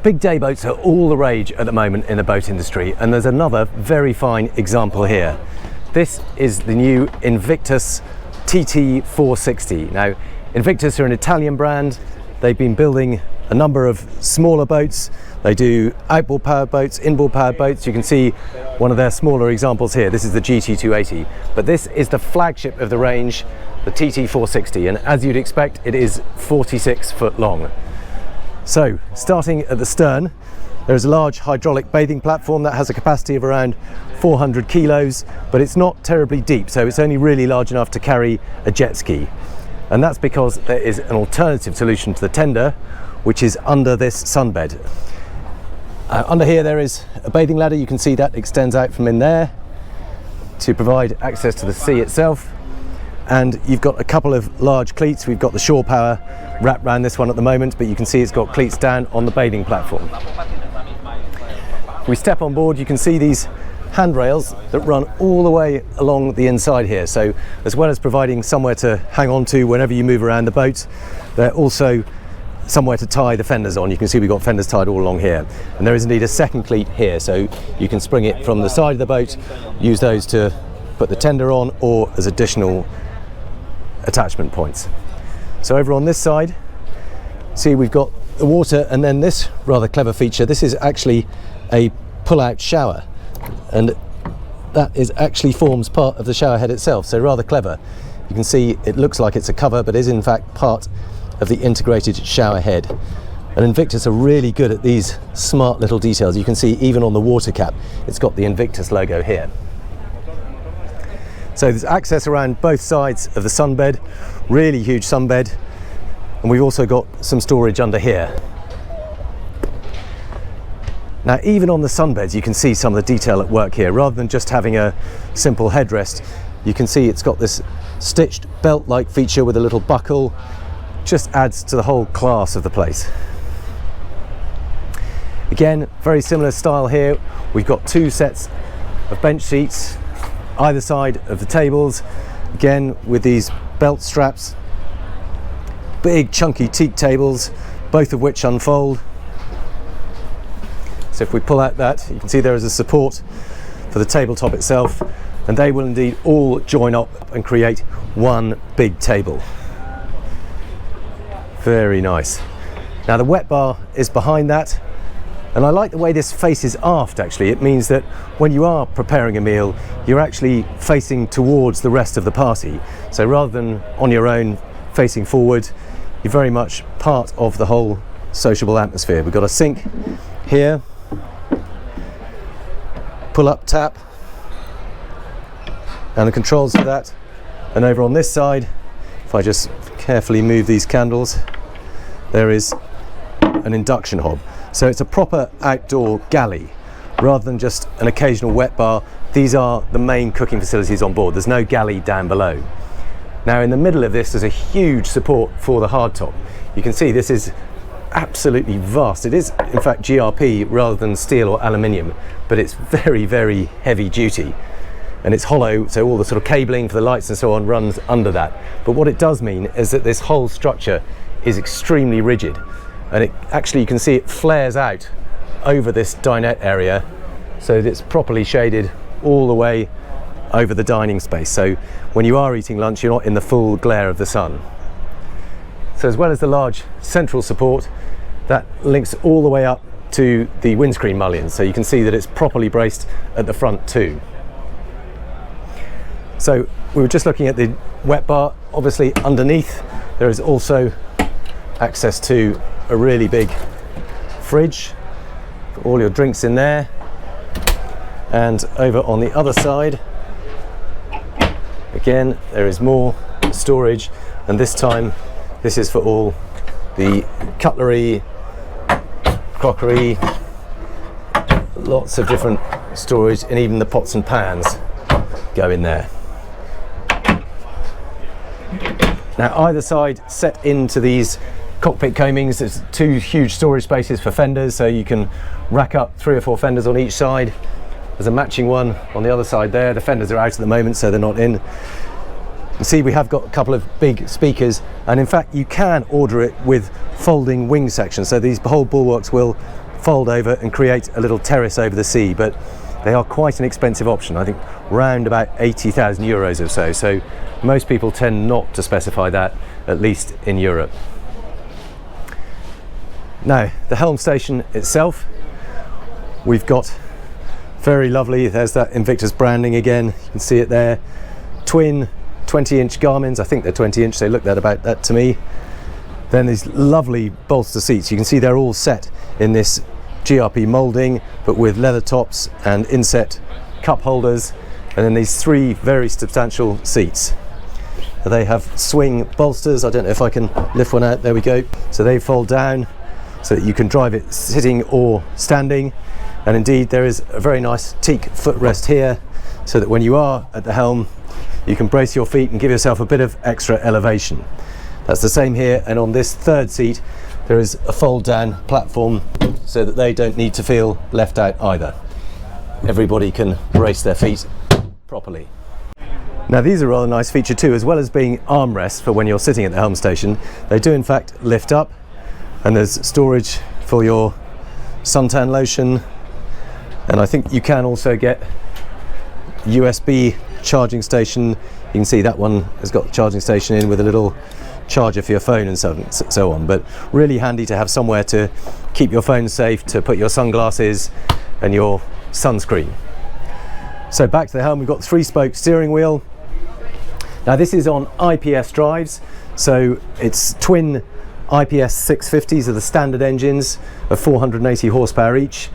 Big day boats are all the rage at the moment in the boat industry, and there's another very fine example here. This is the new Invictus TT460. Now, Invictus are an Italian brand. They've been building a number of smaller boats. They do outboard powered boats, inboard powered boats. You can see one of their smaller examples here. This is the GT280, but this is the flagship of the range, the TT460, and as you'd expect, it is 46 foot long. So, starting at the stern, there's a large hydraulic bathing platform that has a capacity of around 400 kilos, but it's not terribly deep, so it's only really large enough to carry a jet ski. And that's because there is an alternative solution to the tender, which is under this sunbed. Under here there is a bathing ladder. You can see that extends out from in there to provide access to the sea itself. And you've got a couple of large cleats. We've got the shore power wrapped around this one at the moment, but you can see it's got cleats down on the bathing platform. If we step on board, you can see these handrails that run all the way along the inside here. So as well as providing somewhere to hang on to whenever you move around the boat, they're also somewhere to tie the fenders on. You can see we've got fenders tied all along here, and there is indeed a second cleat here, so you can spring it from the side of the boat, use those to put the tender on, or as additional attachment points. So over on this side, see we've got the water, and then this rather clever feature. This is actually a pull-out shower, and that actually forms part of the shower head itself, so rather clever. You can see it looks like it's a cover, but is in fact part of the integrated shower head. And Invictus are really good at these smart little details. You can see even on the water cap, it's got the Invictus logo here. So there's access around both sides of the sunbed, really huge sunbed, and we've also got some storage under here. Now, even on the sunbeds, you can see some of the detail at work here. Rather than just having a simple headrest, you can see it's got this stitched belt-like feature with a little buckle. Just adds to the whole class of the place. Again, very similar style here. We've got two sets of bench seats either side of the tables, again with these belt straps, big chunky teak tables, both of which unfold. So if we pull out that, you can see there is a support for the tabletop itself, and they will indeed all join up and create one big table. Very nice. Now the wet bar is behind that, and I like the way this faces aft actually. It means that when you are preparing a meal, you're actually facing towards the rest of the party. So rather than on your own facing forward, you're very much part of the whole sociable atmosphere. We've got a sink here, pull-up tap, and the controls for that. And over on this side, if I just carefully move these candles, there is an induction hob. So it's a proper outdoor galley rather than just an occasional wet bar. These are the main cooking facilities on board. There's no galley down below. Now in the middle of this, there's a huge support for the hardtop. You can see this is absolutely vast. It is in fact GRP rather than steel or aluminium, but it's very, very heavy duty. And it's hollow, so all the sort of cabling for the lights and so on runs under that. But what it does mean is that this whole structure is extremely rigid, and it actually, you can see it flares out over this dinette area so that it's properly shaded all the way over the dining space. So when you are eating lunch, you're not in the full glare of the sun. So as well as the large central support, that links all the way up to the windscreen mullions, so you can see that it's properly braced at the front too. So we were just looking at the wet bar. Obviously underneath there is also access to a really big fridge for all your drinks in there. And over on the other side, again, there is more storage, and this time this is for all the cutlery, crockery, lots of different storage, and even the pots and pans go in there. Now either side set into these cockpit coamings, there's two huge storage spaces for fenders, so you can rack up 3 or 4 fenders on each side. There's a matching one on the other side there. The fenders are out at the moment, so they're not in. You see we have got a couple of big speakers, and in fact you can order it with folding wing sections, so these whole bulwarks will fold over and create a little terrace over the sea, but they are quite an expensive option. I think round about 80,000 euros or so. So most people tend not to specify that, at least in Europe. Now, the helm station itself, we've got very lovely, there's that Invictus branding again, you can see it there. Twin 20-inch Garmins, I think they're 20-inch, they look about that to me. Then these lovely bolster seats, you can see they're all set in this GRP moulding, but with leather tops and inset cup holders, and then these three very substantial seats. They have swing bolsters, I don't know if I can lift one out, there we go. So they fold down so that you can drive it sitting or standing, and indeed there is a very nice teak footrest here, so that when you are at the helm you can brace your feet and give yourself a bit of extra elevation. That's the same here, and on this third seat there is a fold down platform so that they don't need to feel left out either. Everybody can brace their feet properly. Now these are a rather nice feature too, as well as being armrests for when you're sitting at the helm station. They do in fact lift up, and there's storage for your suntan lotion, and I think you can also get USB charging station. You can see that one has got the charging station in with a little charger for your phone and so on, but really handy to have somewhere to keep your phone safe, to put your sunglasses and your sunscreen. So back to the helm, we've got 3-spoke steering wheel. Now this is on IPS drives, so it's twin IPS 650s are the standard engines of 480 horsepower each,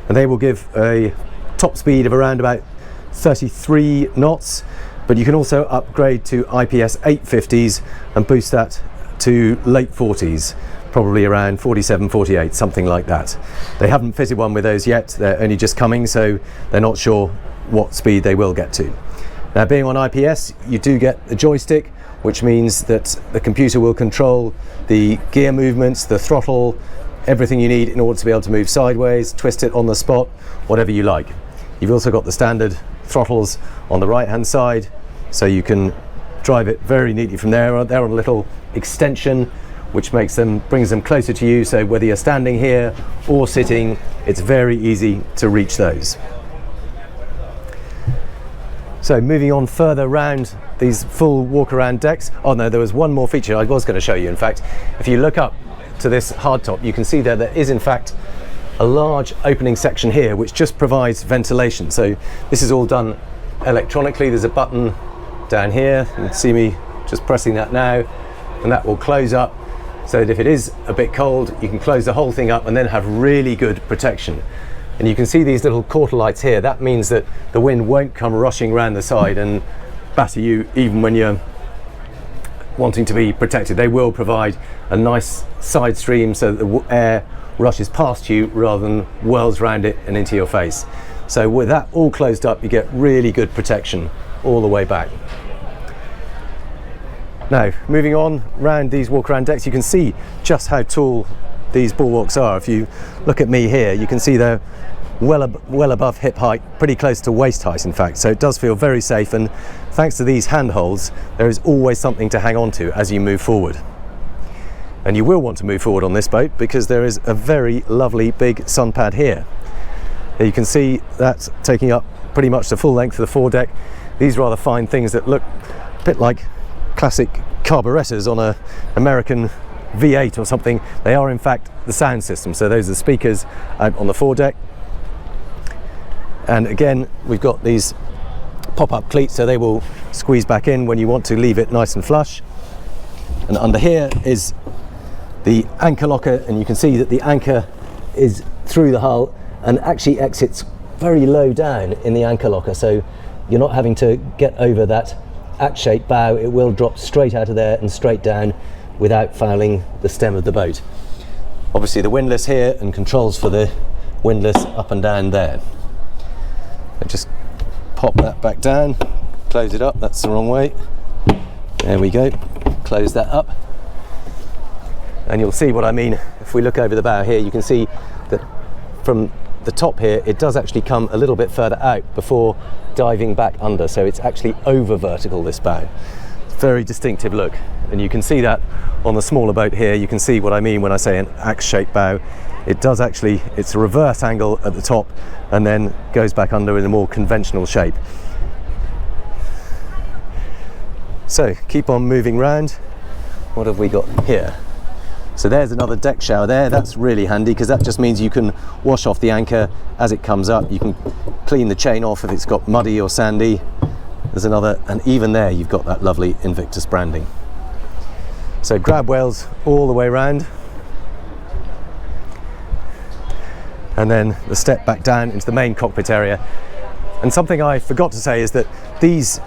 and they will give a top speed of around about 33 knots, but you can also upgrade to IPS 850s and boost that to late 40s, probably around 47, 48, something like that. They haven't fitted one with those yet, they're only just coming, so they're not sure what speed they will get to. Now being on IPS, you do get the joystick, which means that the computer will control the gear movements, the throttle, everything you need in order to be able to move sideways, twist it on the spot, whatever you like. You've also got the standard throttles on the right hand side, so you can drive it very neatly from there. They're on a little extension which brings them closer to you, so whether you're standing here or sitting, it's very easy to reach those. So moving on further around these full walk around decks. Oh no, there was one more feature I was going to show you. In fact, if you look up to this hardtop, you can see there is in fact a large opening section here which just provides ventilation. So this is all done electronically. There's a button down here, you can see me just pressing that now, and that will close up so that if it is a bit cold you can close the whole thing up and then have really good protection. And you can see these little quarter lights here. That means that the wind won't come rushing around the side and batter you even when you're wanting to be protected. They will provide a nice side stream so that the air rushes past you rather than whirls around it and into your face. So with that all closed up, you get really good protection all the way back. Now moving on round these walk around decks, you can see just how tall these bulwarks are. If you look at me here, you can see they're well above hip height, pretty close to waist height in fact, so it does feel very safe, and thanks to these handholds there is always something to hang on to as you move forward. And you will want to move forward on this boat because there is a very lovely big sun pad here. You can see that's taking up pretty much the full length of the foredeck. These rather fine things that look a bit like classic carburettors on an American V8 or something, they are in fact the sound system. So those are the speakers out on the foredeck. And again, we've got these pop-up cleats, so they will squeeze back in when you want to leave it nice and flush. And under here is the anchor locker, and you can see that the anchor is through the hull and actually exits very low down in the anchor locker, so you're not having to get over that axe-shaped bow. It will drop straight out of there and straight down without fouling the stem of the boat. Obviously the windlass here and controls for the windlass up and down there. I just pop that back down, close it up, that's the wrong way. There we go, close that up. And you'll see what I mean. If we look over the bow here, you can see that from the top here, it does actually come a little bit further out before diving back under. So it's actually over vertical, this bow. It's Very distinctive look, and you can see that on the smaller boat here. You can see what I mean when I say an axe-shaped bow. It does actually, it's a reverse angle at the top and then goes back under in a more conventional shape. So keep on moving round. What have we got here? So there's another deck shower there. That's really handy because that just means you can wash off the anchor as it comes up. You can clean the chain off if it's got muddy or sandy. There's another, and even there you've got that lovely Invictus branding. So grab rails all the way around, and then the step back down into the main cockpit area. And something I forgot to say is that these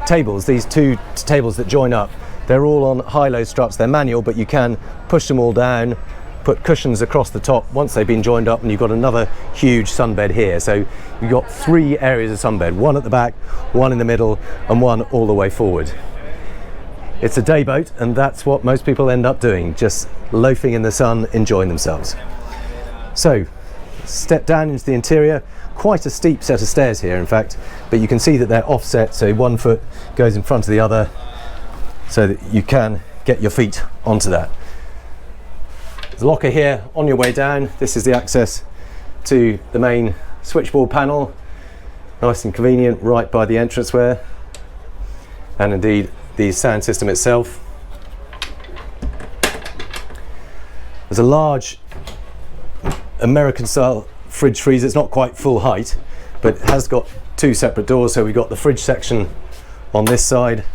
tables, these two tables that join up, they're all on high-low struts. They're manual, but you can push them all down, put cushions across the top once they've been joined up, and you've got another huge sunbed here. So you've got 3 areas of sunbed, one at the back, one in the middle, and one all the way forward. It's a day boat, and that's what most people end up doing, just loafing in the sun, enjoying themselves. So step down into the interior. Quite a steep set of stairs here, in fact, but you can see that they're offset, so one foot goes in front of the other so that you can get your feet onto that. There's a locker here on your way down. This is the access to the main switchboard panel. Nice and convenient right by the entranceway, and indeed the sound system itself. There's a large American style fridge freezer. It's not quite full height, but it has got 2 separate doors. So we've got the fridge section on this side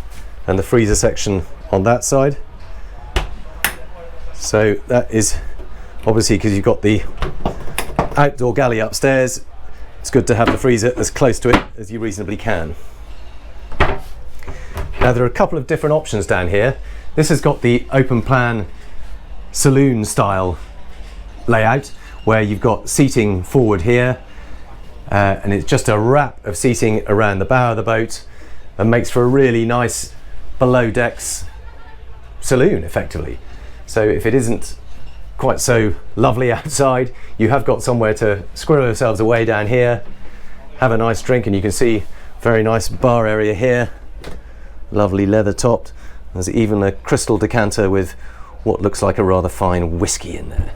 and the freezer section on that side. So that is obviously because you've got the outdoor galley upstairs. It's good to have the freezer as close to it as you reasonably can. Now there are a couple of different options down here. This has got the open plan saloon style layout where you've got seating forward here, and it's just a wrap of seating around the bow of the boat and makes for a really nice below decks saloon effectively. So if it isn't quite so lovely outside, you have got somewhere to squirrel yourselves away down here, have a nice drink, and you can see very nice bar area here, lovely leather topped. There's even a crystal decanter with what looks like a rather fine whiskey in there.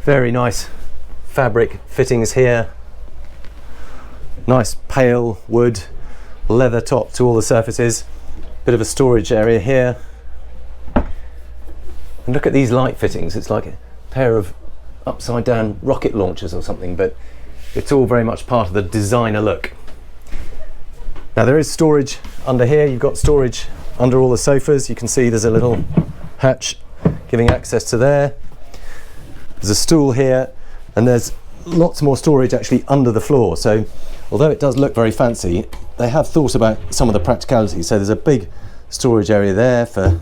Very nice fabric fittings here, nice pale wood, leather top to all the surfaces, bit of a storage area here. And look at these light fittings. It's like a pair of upside down rocket launchers or something, but it's all very much part of the designer look. Now there is storage under here. You've got storage under all the sofas. You can see there's a little hatch giving access to there. There's a stool here, and there's lots more storage actually under the floor. So although it does look very fancy, they have thought about some of the practicalities. So there's a big storage area there for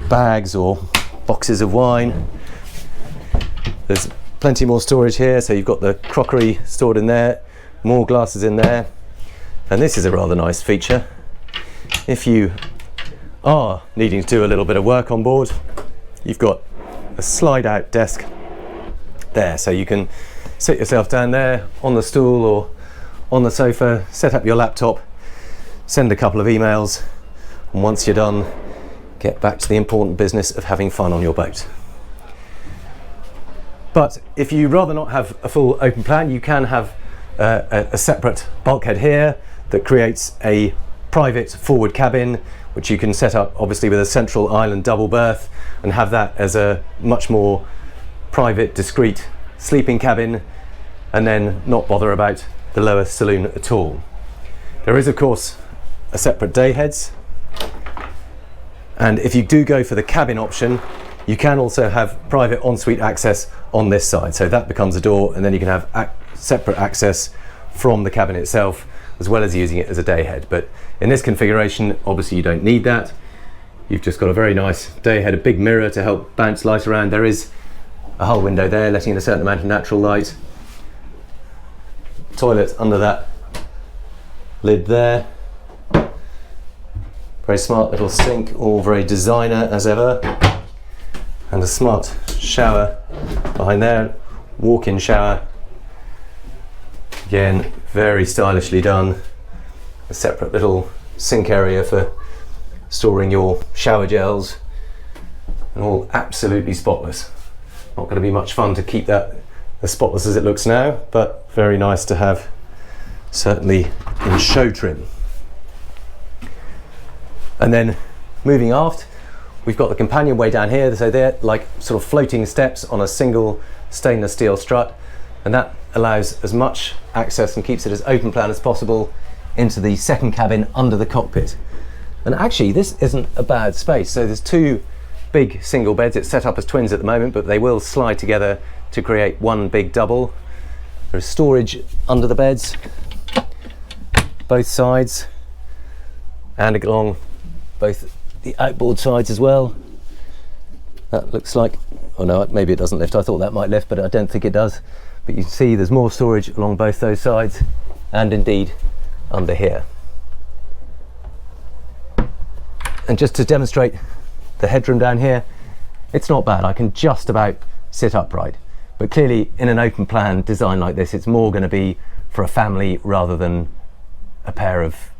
bags or boxes of wine. There's plenty more storage here, so you've got the crockery stored in there, more glasses in there, and this is a rather nice feature. If you are needing to do a little bit of work on board, you've got a slide out desk there, so you can sit yourself down there on the stool or on the sofa, set up your laptop, send a couple of emails, and once you're done, get back to the important business of having fun on your boat. But if you rather not have a full open plan, you can have a separate bulkhead here that creates a private forward cabin, which you can set up obviously with a central island double berth and have that as a much more private, discreet sleeping cabin, and then not bother about the lower saloon at all. There is of course a separate day heads, and if you do go for the cabin option, you can also have private ensuite access on this side. So that becomes a door, and then you can have separate access from the cabin itself, as well as using it as a day head. But in this configuration, obviously you don't need that. You've just got a very nice day head, a big mirror to help bounce light around. There is a hull window there, letting in a certain amount of natural light. Toilet under that lid there. Very smart little sink, all very designer as ever. And a smart shower behind there, walk-in shower. Again, very stylishly done. A separate little sink area for storing your shower gels, and all absolutely spotless. Not going to be much fun to keep that as spotless as it looks now, but very nice to have, certainly in show trim. And then moving aft, we've got the companionway down here, so they're like sort of floating steps on a single stainless steel strut, and that allows as much access and keeps it as open plan as possible into the second cabin under the cockpit. And actually this isn't a bad space. So there's two big single beds. It's set up as twins at the moment, but they will slide together to create one big double. There's storage under the beds, both sides, and along both the outboard sides as well. That looks like, oh no, maybe it doesn't lift. I thought that might lift, but I don't think it does. But you can see there's more storage along both those sides, and indeed under here. And just to demonstrate the headroom down here, it's not bad. I can just about sit upright, but clearly in an open plan design like this, it's more going to be for a family rather than a pair of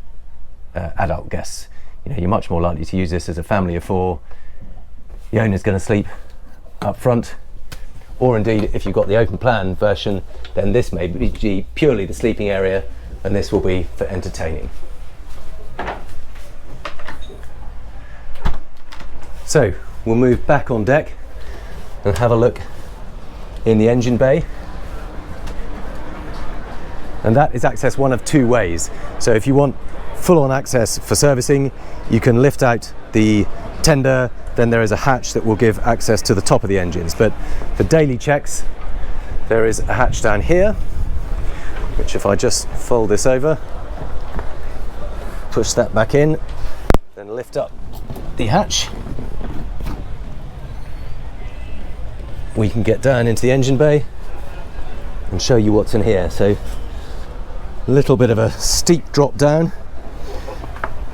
adult guests. You know, you're much more likely to use this as a family of four. The owner's going to sleep up front, or indeed if you've got the open plan version, then this may be purely the sleeping area, and this will be for entertaining. So we'll move back on deck and have a look in the engine bay. And that is accessed one of two ways. So if you want full-on access for servicing, you can lift out the tender, then there is a hatch that will give access to the top of the engines. But for daily checks, there is a hatch down here, which if I just fold this over, push that back in, then lift up the hatch, we can get down into the engine bay and show you what's in here. So a little bit of a steep drop down,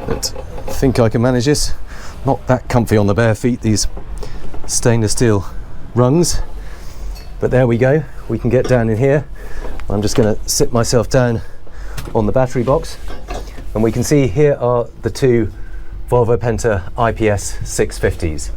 but I think I can manage this. Not that comfy on the bare feet, these stainless steel rungs, but there we go. We can get down in here. I'm just going to sit myself down on the battery box, and we can see here are the two Volvo Penta IPS 650s.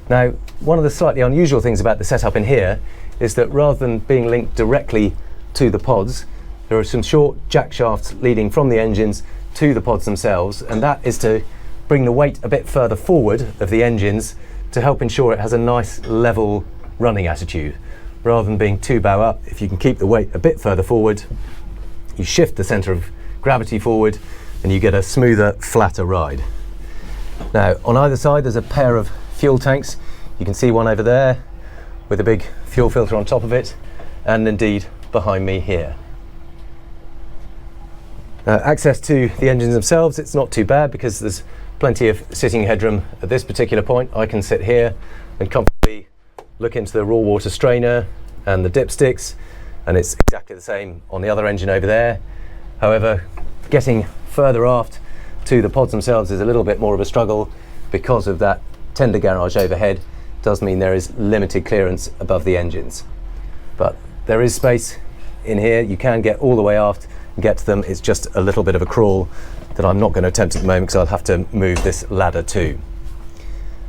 Now, one of the slightly unusual things about the setup in here is that rather than being linked directly to the pods, there are some short jack shafts leading from the engines to the pods themselves, and that is to bring the weight a bit further forward of the engines to help ensure it has a nice level running attitude. Rather than being too bow up, if you can keep the weight a bit further forward, you shift the centre of gravity forward and you get a smoother, flatter ride. Now, on either side there's a pair of fuel tanks. You can see one over there with a big fuel filter on top of it, and indeed behind me here. Access to the engines themselves, it's not too bad because there's plenty of sitting headroom at this particular point. I can sit here and comfortably look into the raw water strainer and the dipsticks, and it's exactly the same on the other engine over there. However, getting further aft to the pods themselves is a little bit more of a struggle because of that tender garage overhead. Does mean there is limited clearance above the engines, but there is space in here. You can get all the way aft and get to them. It's just a little bit of a crawl that I'm not going to attempt at the moment because I'll have to move this ladder too.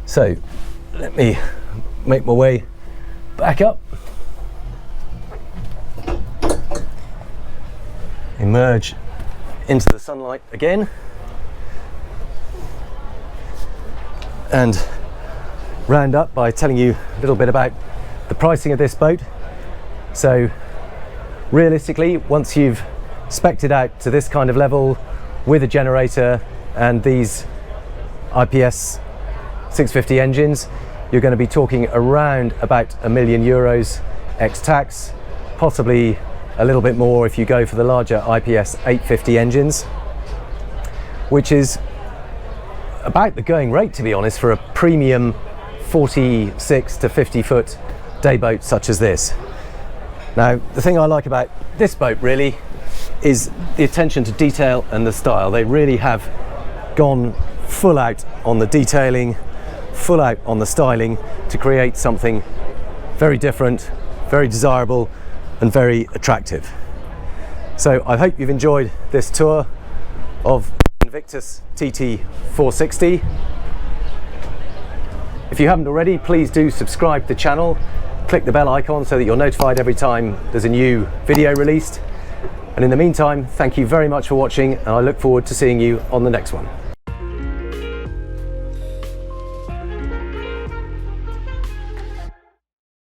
So let me make my way back up, emerge into the sunlight again, and round up by telling you a little bit about the pricing of this boat. So realistically, once you've spec'd it out to this kind of level with a generator and these IPS 650 engines, you're going to be talking around about €1 million ex-tax, possibly a little bit more if you go for the larger IPS 850 engines, which is about the going rate, to be honest, for a premium 46 to 50 foot day boat such as this. Now, the thing I like about this boat really is the attention to detail and the style. They really have gone full out on the detailing, full out on the styling to create something very different, very desirable and very attractive. So I hope you've enjoyed this tour of Invictus TT460. If you haven't already, please do subscribe to the channel, click the bell icon so that you're notified every time there's a new video released. And in the meantime, thank you very much for watching, and I look forward to seeing you on the next one.